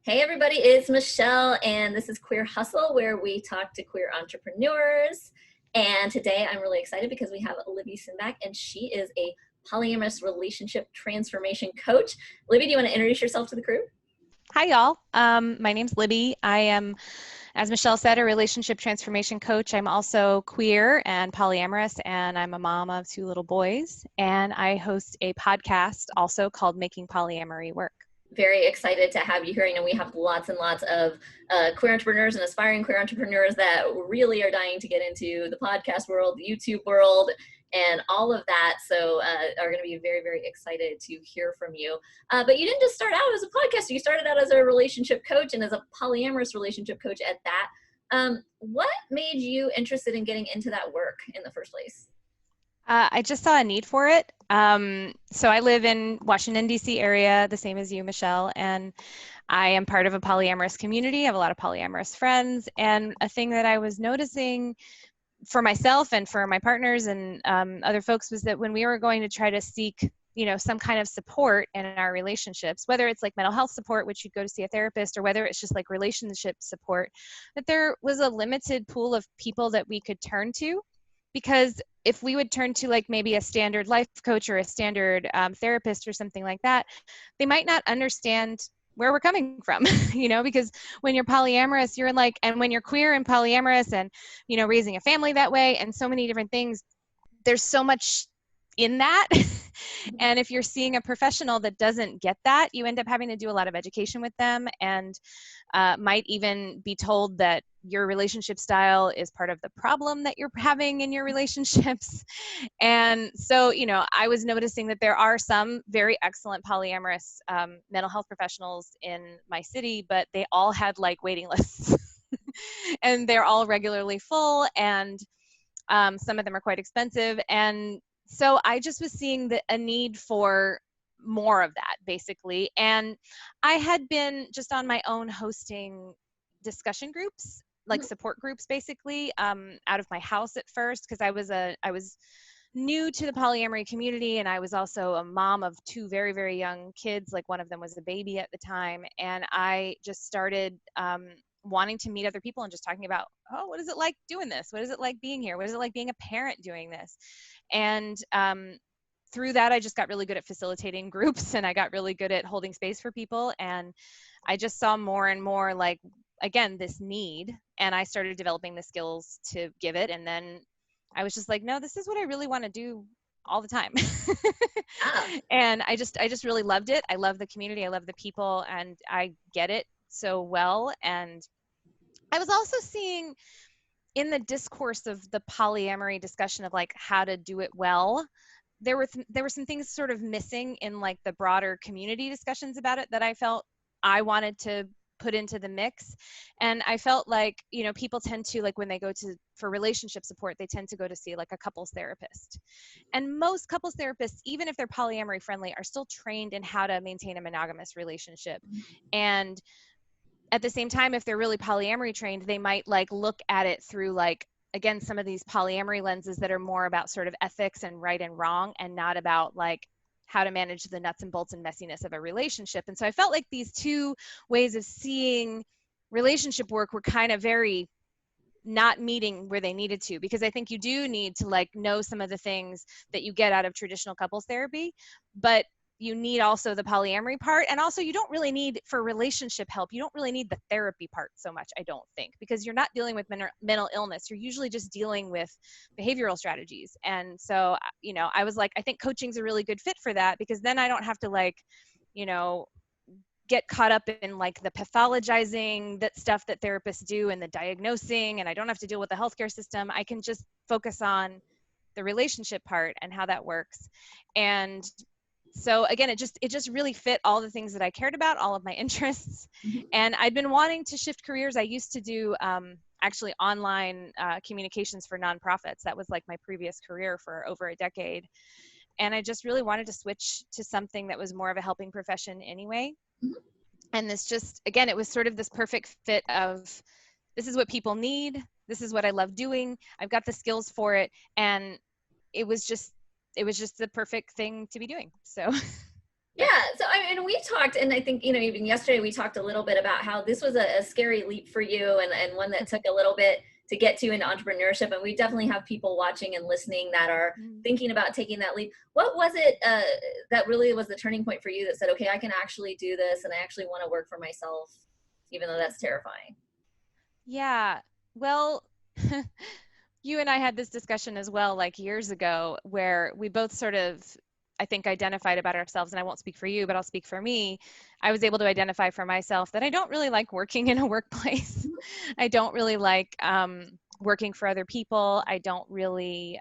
Hey everybody, it's Michelle and this is Queer Hustle, where we talk to queer entrepreneurs. And today I'm really excited because we have Libby Sinback, and she is a polyamorous relationship transformation coach. Libby, do you want to introduce yourself to the crew? Hi, y'all. My name's Libby. I am, as Michelle said, a relationship transformation coach. I'm also queer and polyamorous, and I'm a mom of 2 little boys. And I host a podcast also called Making Polyamory Work. Very excited to have you here. I know we have lots and lots of queer entrepreneurs and aspiring queer entrepreneurs that really are dying to get into the podcast world, the YouTube world, and all of that. So are going to be very, very excited to hear from you. But you didn't just start out as a podcaster. You started out as a relationship coach and as a polyamorous relationship coach at that. What made you interested in getting into that work in the first place? I just saw a need for it. So I live in Washington, D.C. area, the same as you, Michelle, and I am part of a polyamorous community. I have a lot of polyamorous friends, and a thing that I was noticing for myself and for my partners and other folks was that when we were going to try to seek, some kind of support in our relationships, whether it's like mental health support, which you'd go to see a therapist, or whether it's just like relationship support, that there was a limited pool of people that we could turn to. Because if we would turn to like maybe a standard life coach or a standard therapist or something like that, they might not understand where we're coming from, because when you're polyamorous, you're like, and when you're queer and polyamorous and, raising a family that way and so many different things, there's so much in that. And if you're seeing a professional that doesn't get that, you end up having to do a lot of education with them, and might even be told that your relationship style is part of the problem that you're having in your relationships. And so, I was noticing that there are some very excellent polyamorous mental health professionals in my city, but they all had like waiting lists and they're all regularly full, and some of them are quite expensive. And so I just was seeing a need for more of that, basically. And I had been just on my own hosting discussion groups, like support groups, basically, out of my house at first, because I was new to the polyamory community, and I was also a mom of 2 very, very young kids. Like one of them was a baby at the time, and I just started wanting to meet other people and just talking about, oh, what is it like doing this? What is it like being here? What is it like being a parent doing this? And through that, I just got really good at facilitating groups, and I got really good at holding space for people. And I just saw more and more, like, again, this need, and I started developing the skills to give it. And then I was just like, no, this is what I really want to do all the time. And I just really loved it. I love the community. I love the people, and I get it so well. And I was also seeing in the discourse of the polyamory discussion of like how to do it well, there were some things sort of missing in like the broader community discussions about it that I felt I wanted to put into the mix. And I felt like, people tend to, like, when they go for relationship support, they tend to go to see like a couples therapist. And most couples therapists, even if they're polyamory friendly, are still trained in how to maintain a monogamous relationship. And at the same time, if they're really polyamory trained, they might like look at it through like, again, some of these polyamory lenses that are more about sort of ethics and right and wrong, and not about like how to manage the nuts and bolts and messiness of a relationship. And so I felt like these 2 ways of seeing relationship work were kind of very not meeting where they needed to, because I think you do need to like know some of the things that you get out of traditional couples therapy, but you need also the polyamory part. And also, you don't really need, for relationship help, you don't really need the therapy part so much, I don't think, because you're not dealing with mental illness. You're usually just dealing with behavioral strategies. And so, I was like, I think coaching's a really good fit for that, because then I don't have to like, get caught up in like the pathologizing, that stuff that therapists do, and the diagnosing, and I don't have to deal with the healthcare system. I can just focus on the relationship part and how that works. And so again, it just really fit all the things that I cared about, all of my interests. And I'd been wanting to shift careers. I used to do actually online communications for nonprofits. That was like my previous career for over a decade. And I just really wanted to switch to something that was more of a helping profession anyway. And this just, again, it was sort of this perfect fit of, this is what people need. This is what I love doing. I've got the skills for it. And it was just the perfect thing to be doing. So Yeah. So, I mean, we talked, and I think, even yesterday we talked a little bit about how this was a scary leap for you, and one that took a little bit to get to into entrepreneurship. And we definitely have people watching and listening that are Mm. thinking about taking that leap. What was it that really was the turning point for you that said, okay, I can actually do this and I actually want to work for myself, even though that's terrifying? Yeah. Well, you and I had this discussion as well, like years ago, where we both sort of, I think, identified about ourselves. And I won't speak for you, but I'll speak for me. I was able to identify for myself that I don't really like working in a workplace. I don't really like working for other people. I don't really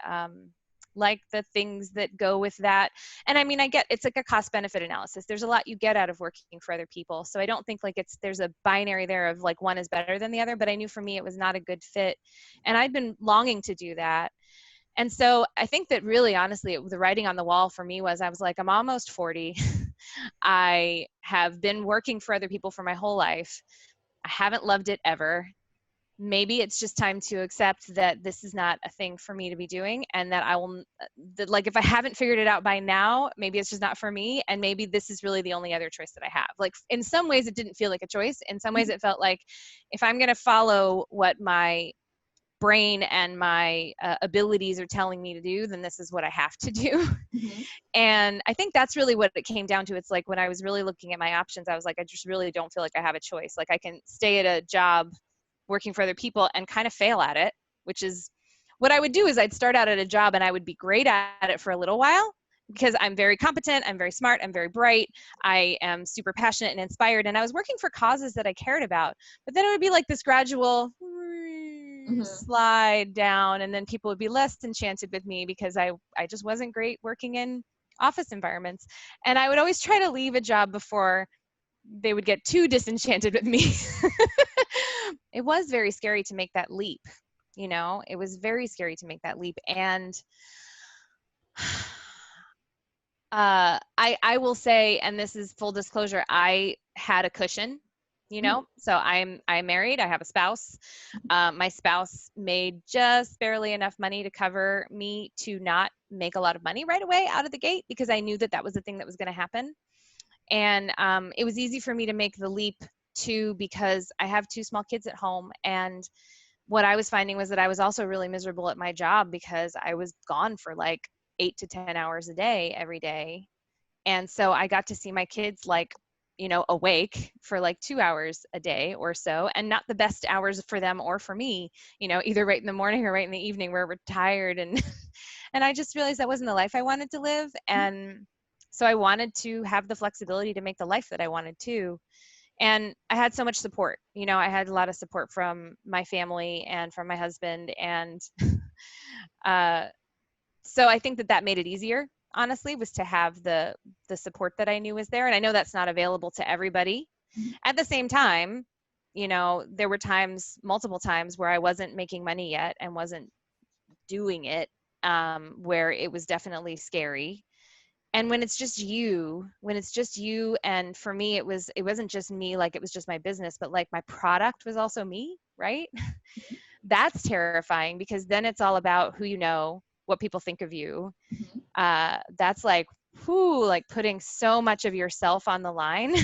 like the things that go with that. And I mean, I get it's like a cost benefit analysis. There's a lot you get out of working for other people. So I don't think like there's a binary there of like one is better than the other, but I knew for me it was not a good fit. And I'd been longing to do that. And so I think that really honestly, the writing on the wall for me was I was like, I'm almost 40. I have been working for other people for my whole life. I haven't loved it ever. Maybe it's just time to accept that this is not a thing for me to be doing, and that I will, that like if I haven't figured it out by now, maybe it's just not for me, and maybe this is really the only other choice that I have. Like in some ways it didn't feel like a choice. In some ways it felt like if I'm going to follow what my brain and my abilities are telling me to do, then this is what I have to do. Mm-hmm. And I think that's really what it came down to. It's like when I was really looking at my options, I was like, I just really don't feel like I have a choice. Like I can stay at a job working for other people and kind of fail at it, which is what I would do is I'd start out at a job and I would be great at it for a little while because I'm very competent, I'm very smart, I'm very bright, I am super passionate and inspired, and I was working for causes that I cared about. But then it would be like this gradual Mm-hmm. slide down, and then people would be less enchanted with me because I just wasn't great working in office environments. And I would always try to leave a job before they would get too disenchanted with me. It was very scary to make that leap. It was very scary to make that leap. And I will say, and this is full disclosure, I had a cushion, so I'm married, I have a spouse. My spouse made just barely enough money to cover me to not make a lot of money right away out of the gate, because I knew that that was the thing that was going to happen. And it was easy for me to make the leap too, because I have two small kids at home. And what I was finding was that I was also really miserable at my job because I was gone for like 8 to 10 hours a day every day. And so I got to see my kids like, awake for like 2 hours a day or so, and not the best hours for them or for me, either right in the morning or right in the evening where we're tired. And and I just realized that wasn't the life I wanted to live. And so I wanted to have the flexibility to make the life that I wanted to. And I had so much support. I had a lot of support from my family and from my husband. And uh, so I think that that made it easier, honestly, was to have the support that I knew was there. And I know that's not available to everybody. At the same time, there were times, multiple times, where I wasn't making money yet and wasn't doing it, where it was definitely scary. And when it's just you, and for me it wasn't just me, like it was just my business, but like my product was also me, right? That's terrifying, because then it's all about who what people think of you. Mm-hmm. That's like, whoo, like putting so much of yourself on the line.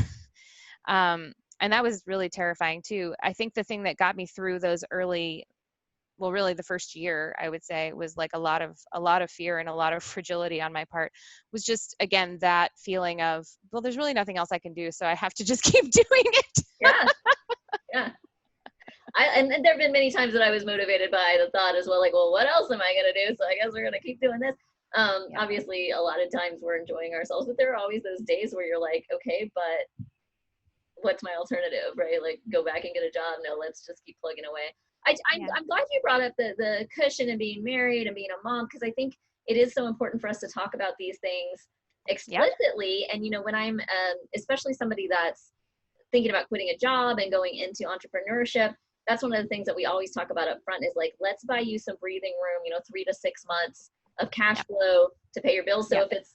And that was really terrifying too. I think the thing that got me through those early, well, really the first year, I would say, was like a lot of fear and a lot of fragility on my part, was just, again, that feeling of, well, there's really nothing else I can do, so I have to just keep doing it. Yeah. Yeah. And there have been many times that I was motivated by the thought as well, like, well, what else am I going to do? So I guess we're going to keep doing this. Yeah. Obviously, a lot of times we're enjoying ourselves, but there are always those days where you're like, okay, but what's my alternative, right? Like, go back and get a job. No, let's just keep plugging away. Yeah. I'm glad you brought up the cushion and being married and being a mom, because I think it is so important for us to talk about these things Yeah. explicitly. And, when I'm, especially somebody that's thinking about quitting a job and going into entrepreneurship, that's one of the things that we always talk about up front is like, let's buy you some breathing room, 3 to 6 months of cash Yeah. flow to pay your bills. So Yeah. if it's,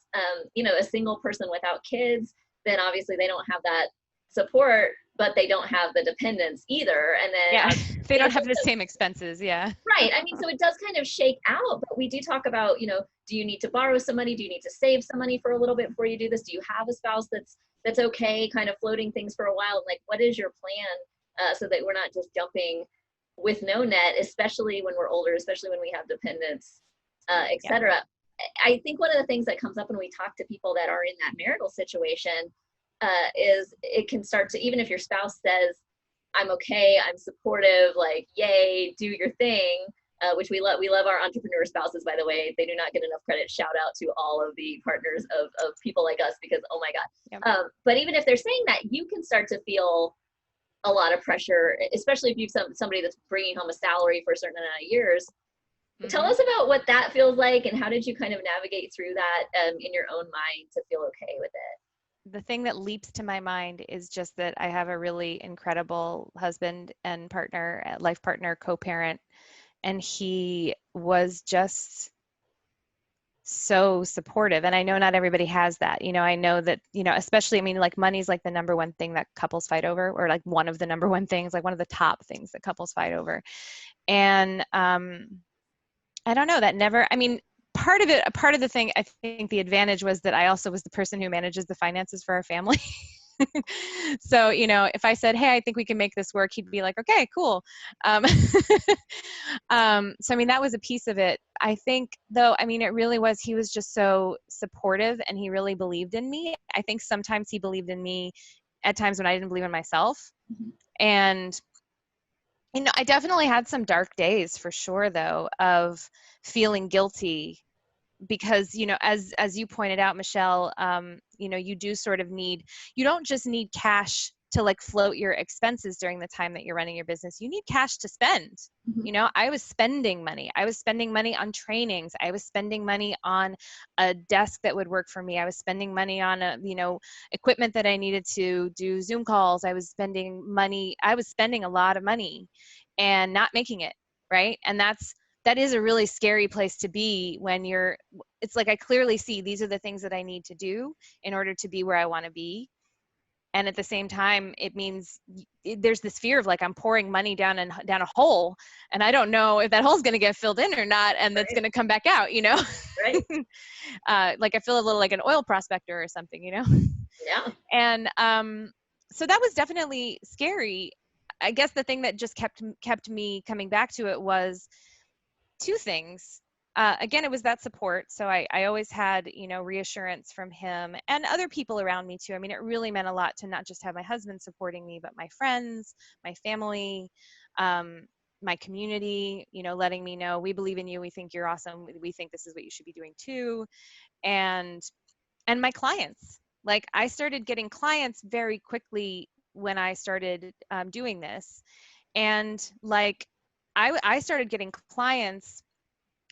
a single person without kids, then obviously they don't have that support but they don't have the dependents either. And then Yeah, our, they you know, don't have the same expenses. Yeah. right. I mean, so it does kind of shake out, but we do talk about, do you need to borrow some money? Do you need to save some money for a little bit before you do this? Do you have a spouse that's okay, kind of floating things for a while? Like, what is your plan so that we're not just jumping with no net, especially when we're older, especially when we have dependents, et Yeah. cetera. I think one of the things that comes up when we talk to people that are in that marital situation is it can start to, even if your spouse says, I'm okay, I'm supportive, like, yay, do your thing, which we love. We love our entrepreneur spouses, by the way. They do not get enough credit. Shout out to all of the partners of people like us, because, oh my God. Yep. But even if they're saying that, you can start to feel a lot of pressure, especially if you've somebody that's bringing home a salary for a certain amount of years. Tell us about what that feels like, and how did you kind of navigate through that in your own mind to feel okay with it? The thing that leaps to my mind is just that I have a really incredible husband and partner, life partner, co-parent, and he was just so supportive. And I know not everybody has that. I know that, especially, I mean, like, money's like the number one thing that couples fight over, or like one of the number one things, like one of the top things that couples fight over. And I don't know, that never, I mean, part of the thing, I think the advantage was that I also was the person who manages the finances for our family. So, if I said, hey, I think we can make this work, he'd be like, okay, cool. So, I mean, that was a piece of it. I think, though, I mean, it really was, he was just so supportive, and he really believed in me. I think sometimes he believed in me at times when I didn't believe in myself. Mm-hmm. And I definitely had some dark days, for sure, though, of feeling guilty because, as you pointed out, Michelle, you do sort of you don't just need cash to like float your expenses during the time that you're running your business. You need cash to spend. Mm-hmm. I was spending money. I was spending money on trainings. I was spending money on a desk that would work for me. I was spending money on equipment that I needed to do Zoom calls. I was spending a lot of money and not making it, right? And that is a really scary place to be when it's like, I clearly see these are the things that I need to do in order to be where I want to be. And at the same time, it means there's this fear of like, I'm pouring money down a hole, and I don't know if that hole's going to get filled in or not, and that's going to come back out, Right. Like I feel a little like an oil prospector or something, Yeah. And so that was definitely scary. I guess the thing that just kept me coming back to it was two things. Again, it was that support. So I always had, reassurance from him and other people around me too. I mean, it really meant a lot to not just have my husband supporting me, but my friends, my family, my community, letting me know, we believe in you. We think you're awesome. We think this is what you should be doing too. And my clients, like, I started getting clients very quickly when I started doing this. And like, I started getting clients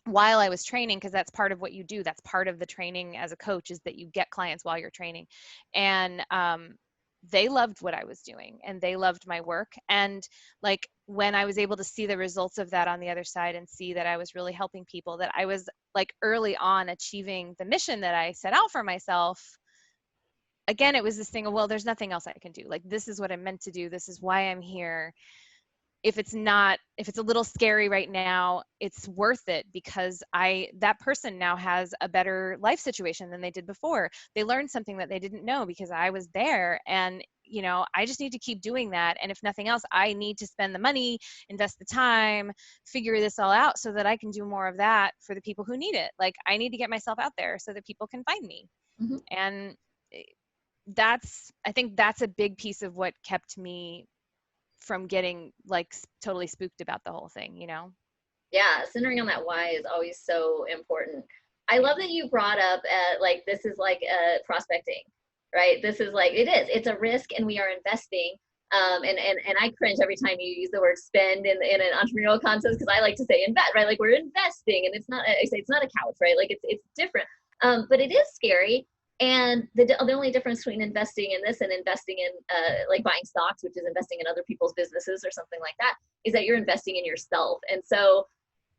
while I was training, because that's part of what you do. That's part of the training as a coach, is that you get clients while you're training. And they loved what I was doing, and they loved my work. And like, when I was able to see the results of that on the other side, and see that I was really helping people, that I was like early on achieving the mission that I set out for myself, again, it was this thing of, well, there's nothing else I can do. Like, this is what I'm meant to do. This is why I'm here. If it's a little scary right now, it's worth it, because that person now has a better life situation than they did before. They learned something that they didn't know because I was there. And, I just need to keep doing that. And if nothing else, I need to spend the money, invest the time, figure this all out so that I can do more of that for the people who need it. Like, I need to get myself out there so that people can find me. Mm-hmm. And I think that's a big piece of what kept me from getting like totally spooked about the whole thing, Yeah, centering on that why is always so important. I love that you brought up like, this is like prospecting, right? This is like, it's a risk, and we are investing. And I cringe every time you use the word spend in an entrepreneurial context, because I like to say invest, right? Like, we're investing, and it's not, I say it's not a couch, right? Like, it's different. But it is scary. And the only difference between investing in this and investing in like buying stocks, which is investing in other people's businesses or something like that, is that you're investing in yourself. And so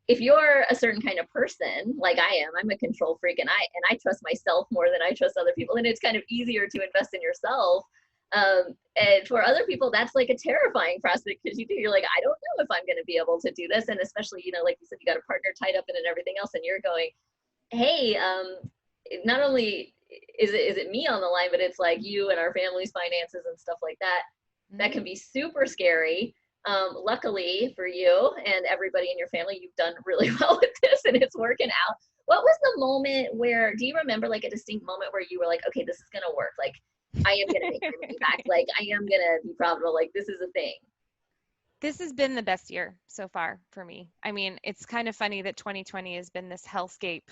if you're a certain kind of person, like I am, I'm a control freak, and I trust myself more than I trust other people. And it's kind of easier to invest in yourself And for other people, that's like a terrifying prospect because you're like, I don't know if I'm going to be able to do this. And especially, like you said, you got a partner tied up in it and everything else, and you're going, hey, not only is it me on the line, but it's like you and our family's finances and stuff like that. That can be super scary. Luckily for you and everybody in your family, you've done really well with this and it's working out. What was the moment where, do you remember like a distinct moment where you were like, okay, this is going to work. Like, I am going to make my money back. Like, I am going to be profitable. Like, this is a thing. This has been the best year so far for me. I mean, it's kind of funny that 2020 has been this hellscape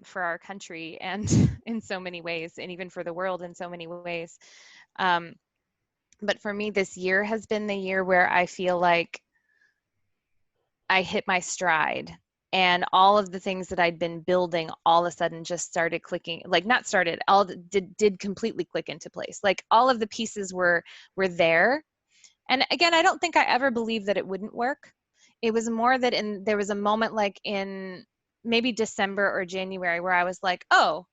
for our country and in so many ways, and even for the world in so many ways. But for me, this year has been the year where I feel like I hit my stride, and all of the things that I'd been building all of a sudden just started clicking, like not started, all did completely click into place. Like all of the pieces were there. And again, I don't think I ever believed that it wouldn't work. It was more that there was a moment like in maybe December or January where I was like, oh,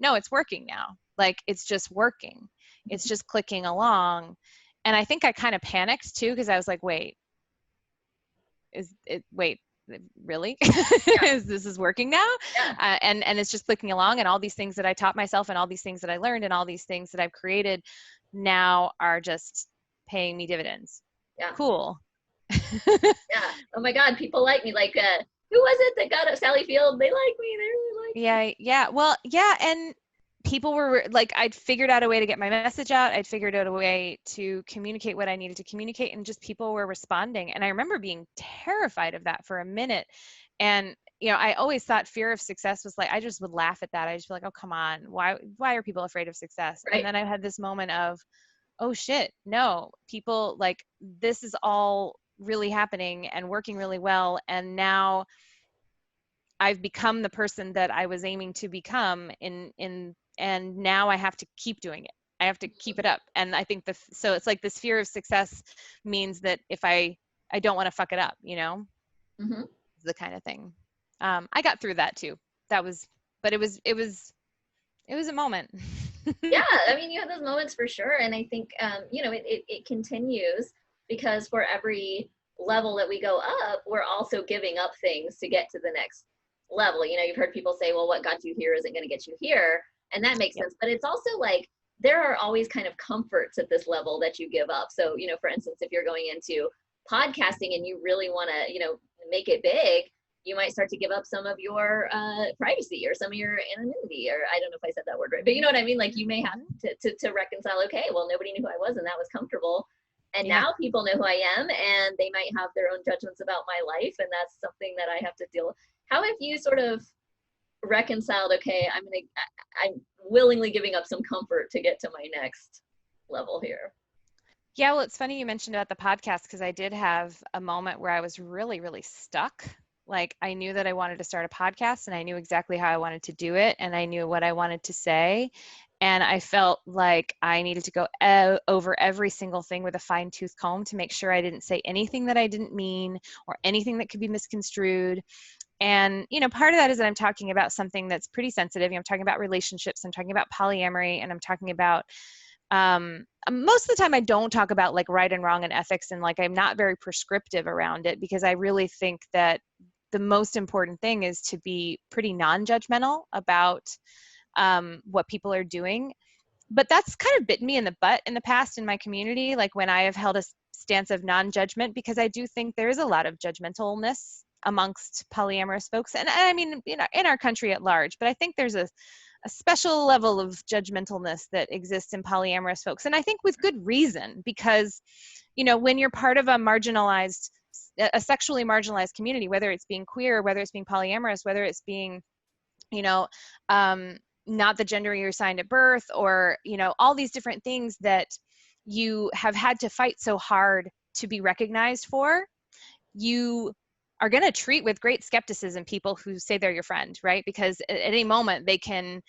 no, it's working now. Like it's just working. It's just clicking along. And I think I kind of panicked too, because I was like, wait, really? Yeah. This is working now? Yeah. And it's just clicking along, and all these things that I taught myself and all these things that I learned and all these things that I've created now are just paying me dividends. Yeah. Cool. Yeah. Oh my God, people like me. Like, who was it that got Sally Field? They like me. They really like me. Yeah. Well, yeah. And people were like, I'd figured out a way to get my message out. I'd figured out a way to communicate what I needed to communicate, and just people were responding. And I remember being terrified of that for a minute. And I always thought fear of success was like, I just would laugh at that. I just be like, oh, come on. Why are people afraid of success? Right. And then I had this moment of, oh shit, no, people, like, this is all really happening and working really well. And now I've become the person that I was aiming to become and now I have to keep doing it. I have to keep it up. And I think so it's like this fear of success means that if I don't want to fuck it up, Mm-hmm. the kind of thing. I got through that too. But it was a moment. Yeah. I mean, you have those moments for sure. And I think, it continues because for every level that we go up, we're also giving up things to get to the next level. You've heard people say, well, what got you here isn't going to get you here. And that makes Yep. sense. But it's also like, there are always kind of comforts at this level that you give up. So, for instance, if you're going into podcasting and you really want to, make it big, you might start to give up some of your privacy or some of your anonymity, or I don't know if I said that word right, but you know what I mean? Like you may have to reconcile, okay, well, nobody knew who I was and that was comfortable. And Yeah. now people know who I am and they might have their own judgments about my life. And that's something that I have to deal with. How have you sort of reconciled, okay, I'm willingly giving up some comfort to get to my next level here? Yeah, well, it's funny you mentioned about the podcast, because I did have a moment where I was really, really stuck. Like I knew that I wanted to start a podcast and I knew exactly how I wanted to do it and I knew what I wanted to say. And I felt like I needed to go over every single thing with a fine-tooth comb to make sure I didn't say anything that I didn't mean or anything that could be misconstrued. And, part of that is that I'm talking about something that's pretty sensitive. I'm talking about relationships, I'm talking about polyamory, and I'm talking about most of the time I don't talk about like right and wrong and ethics, and like I'm not very prescriptive around it, because I really think that the most important thing is to be pretty non-judgmental about what people are doing. But that's kind of bitten me in the butt in the past in my community, like when I have held a stance of non-judgment, because I do think there is a lot of judgmentalness amongst polyamorous folks, and I mean, in our country at large. But I think there's a special level of judgmentalness that exists in polyamorous folks, and I think with good reason, because when you're part of a sexually marginalized community, whether it's being queer, whether it's being polyamorous, whether it's being not the gender you're assigned at birth, or all these different things that you have had to fight so hard to be recognized for, you are going to treat with great skepticism people who say they're your friend, right? Because at any moment they can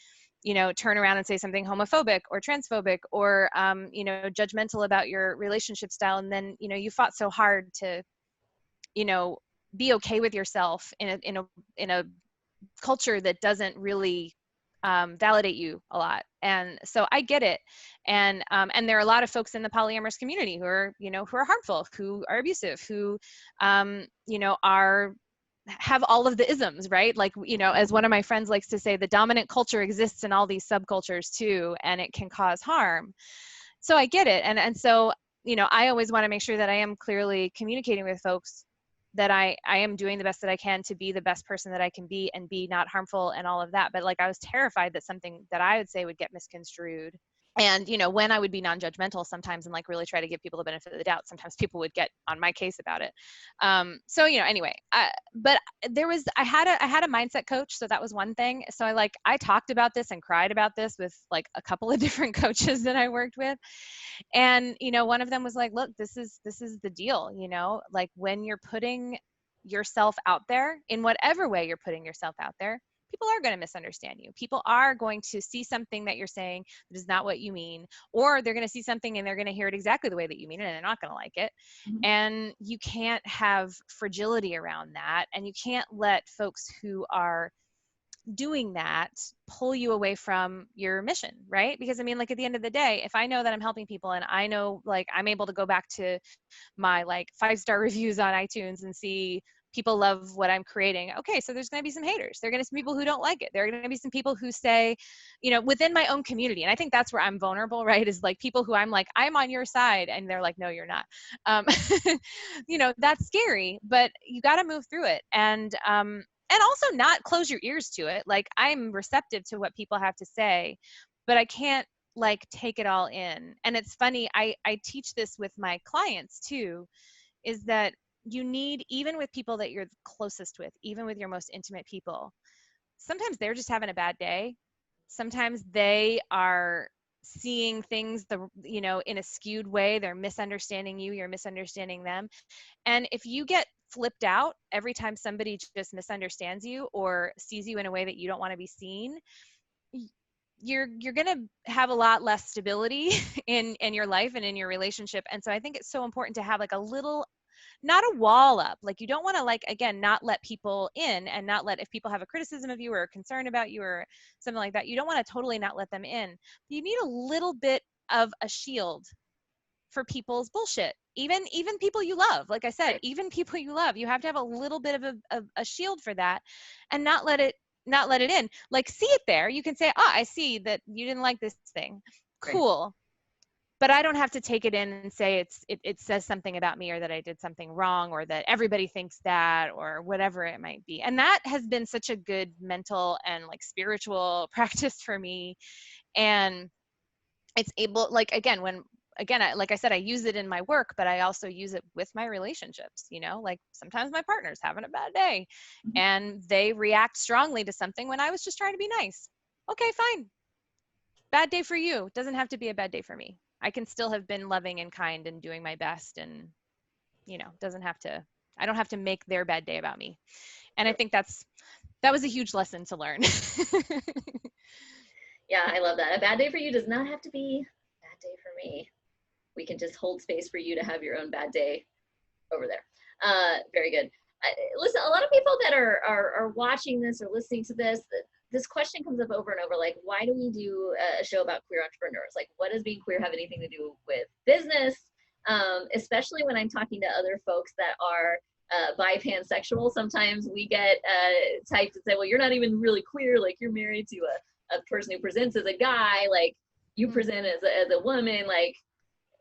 turn around and say something homophobic or transphobic or judgmental about your relationship style, and then you fought so hard to be okay with yourself in a culture that doesn't really validate you a lot. And so I get it. And there are a lot of folks in the polyamorous community who are, who are harmful, who are abusive, who, have all of the isms, right? Like, as one of my friends likes to say, the dominant culture exists in all these subcultures too, and it can cause harm. So I get it. And so, I always want to make sure that I am clearly communicating with folks that I am doing the best that I can to be the best person that I can be and be not harmful and all of that. But like, I was terrified that something that I would say would get misconstrued. And, when I would be non-judgmental sometimes and like really try to give people the benefit of the doubt, sometimes people would get on my case about it. So, anyway, but I had a mindset coach. So that was one thing. So I talked about this and cried about this with like a couple of different coaches that I worked with. And, one of them was like, look, this is the deal, like when you're putting yourself out there in whatever way you're putting yourself out there, people are going to misunderstand you. People are going to see something that you're saying that is not what you mean, or they're going to see something and they're going to hear it exactly the way that you mean it, and they're not going to like it. Mm-hmm. And you can't have fragility around that. And you can't let folks who are doing that pull you away from your mission, right? Because like at the end of the day, if I know that I'm helping people and I know like I'm able to go back to my like 5-star reviews on iTunes and see people love what I'm creating. Okay, so there's going to be some haters. There are going to be some people who don't like it. There are going to be some people who say, within my own community. And I think that's where I'm vulnerable, right? Is like people who I'm like, I'm on your side. And they're like, no, you're not. That's scary, but you got to move through it. And also not close your ears to it. Like I'm receptive to what people have to say, but I can't like take it all in. And it's funny, I teach this with my clients too, is that you need, even with people that you're closest with, even with your most intimate people, sometimes they're just having a bad day. Sometimes they are seeing things in a skewed way. They're misunderstanding you, you're misunderstanding them. And if you get flipped out every time somebody just misunderstands you or sees you in a way that you don't want to be seen, you're going to have a lot less stability in your life and in your relationship. And so I think it's so important to have like a little, not a wall up. Like you don't want to like, again, not let people in, and not let, if people have a criticism of you or a concern about you or something like that, you don't want to totally not let them in. You need a little bit of a shield for people's bullshit. Even people you love, like I said, even people you love, you have to have a little bit of a shield for that, and not let it in. Like, see it there. You can say, I see that you didn't like this thing. Cool. But I don't have to take it in and say it says something about me, or that I did something wrong, or that everybody thinks that, or whatever it might be. And that has been such a good mental and like spiritual practice for me. And it's able, like, like I said, I use it in my work, but I also use it with my relationships. Like sometimes my partner's having a bad day and they react strongly to something when I was just trying to be nice. Okay, fine. Bad day for you. Doesn't have to be a bad day for me. I can still have been loving and kind and doing my best, and I don't have to make their bad day about me. And I think that was a huge lesson to learn. Yeah, I love that. A bad day for you does not have to be a bad day for me. We can just hold space for you to have your own bad day over there. Very good. Listen, a lot of people that are watching this or listening to this question comes up over and over, like, why do we do a show about queer entrepreneurs? Like, what does being queer have anything to do with business? Especially when I'm talking to other folks that are bi pansexual. Sometimes we get typed and say, well, you're not even really queer. Like, you're married to a person who presents as a guy. Like, you present as a woman. Like,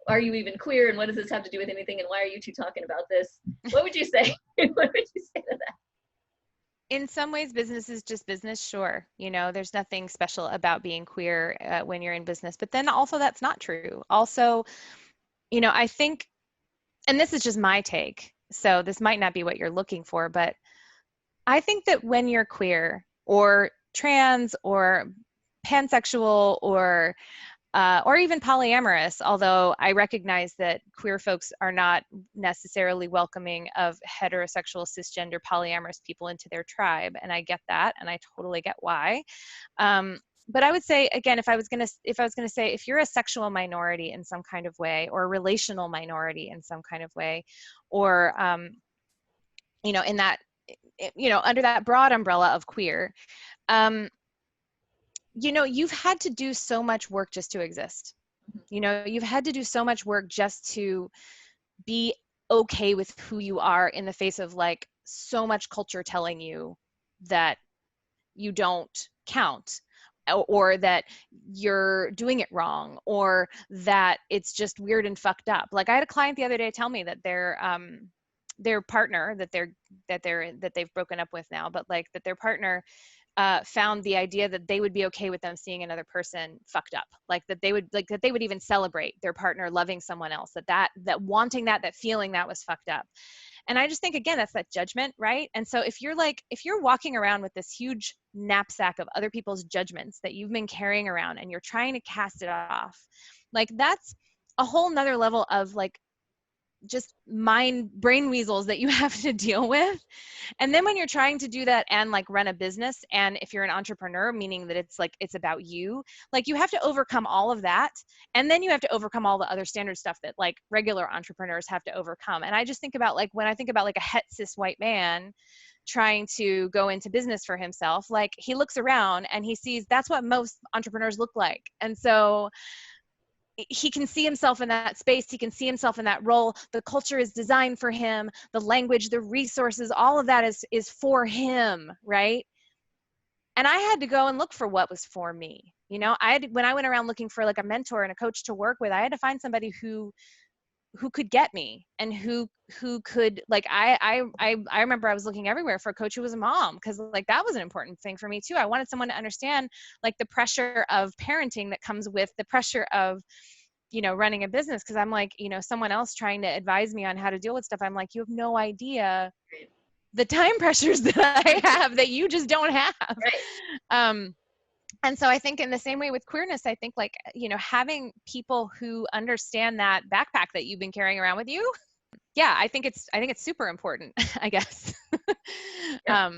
are you even queer? And what does this have to do with anything? And why are you two talking about this? What would you say? What would you say to that? In some ways, business is just business, sure. There's nothing special about being queer when you're in business. But then also that's not true. Also, I think, and this is just my take, so this might not be what you're looking for, but I think that when you're queer or trans or pansexual or even polyamorous, although I recognize that queer folks are not necessarily welcoming of heterosexual, cisgender, polyamorous people into their tribe, and I get that, and I totally get why. But I would say, again, if I was gonna say, if you're a sexual minority in some kind of way, or a relational minority in some kind of way, or in that, under that broad umbrella of queer, you know, you've had to do so much work just to exist. You know, you've had to do so much work just to be okay with who you are in the face of like so much culture telling you that you don't count, or that you're doing it wrong, or that it's just weird and fucked up. Like I had a client the other day tell me that their partner that they've broken up with now, but like that their partner found the idea that they would be okay with them seeing another person fucked up, like that they would even celebrate their partner loving someone else, that wanting that feeling that was fucked up. And I just think, again, that's that judgment, right? And so if you're walking around with this huge knapsack of other people's judgments that you've been carrying around and you're trying to cast it off, like that's a whole nother level of like just brain weasels that you have to deal with. And then when you're trying to do that and like run a business, and if you're an entrepreneur, meaning that it's like it's about you, like you have to overcome all of that, and then you have to overcome all the other standard stuff that like regular entrepreneurs have to overcome. And I just think about like when I think about like a het cis white man trying to go into business for himself, like he looks around and he sees that's what most entrepreneurs look like. And so he can see himself in that space. He can see himself in that role. The culture is designed for him. The language, the resources, all of that is for him, right? And I had to go and look for what was for me. You know, when I went around looking for like a mentor and a coach to work with, I had to find somebody who could get me, and who could like I remember I was looking everywhere for a coach who was a mom, because like that was an important thing for me too. I wanted someone to understand like the pressure of parenting that comes with the pressure of, you know, running a business. Because I'm like, you know, someone else trying to advise me on how to deal with stuff, I'm like, you have no idea the time pressures that I have that you just don't have. Right. And so I think in the same way with queerness, I think like, you know, having people who understand that backpack that you've been carrying around with you. Yeah, I think it's super important, I guess. Yeah.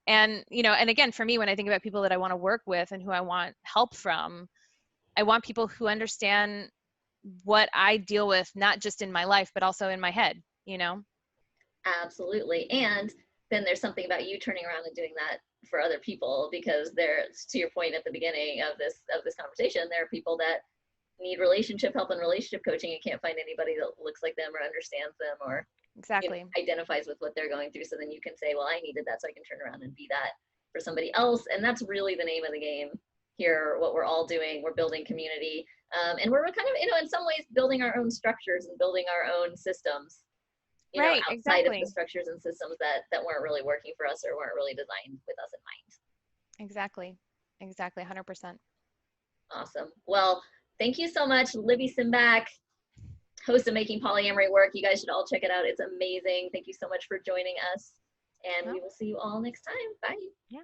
And, you know, and again, for me, when I think about people that I want to work with and who I want help from, I want people who understand what I deal with, not just in my life, but also in my head, you know? Absolutely. And then there's something about you turning around and doing that for other people, because there's, to your point at the beginning of this conversation, there are people that need relationship help and relationship coaching and can't find anybody that looks like them or understands them or Exactly. you know, identifies with what they're going through. So then you can say, well, I needed that, so I can turn around and be that for somebody else. And that's really the name of the game here. What we're all doing, we're building community, and we're kind of, you know, in some ways building our own structures and building our own systems, you know, Right, outside of the structures and systems that weren't really working for us or weren't really designed with us in mind. Exactly. 100%. Awesome. Well, thank you so much, Libby Sinback, host of Making Polyamory Work. You guys should all check it out. It's amazing. Thank you so much for joining us, and we will see you all next time. Bye. Yeah.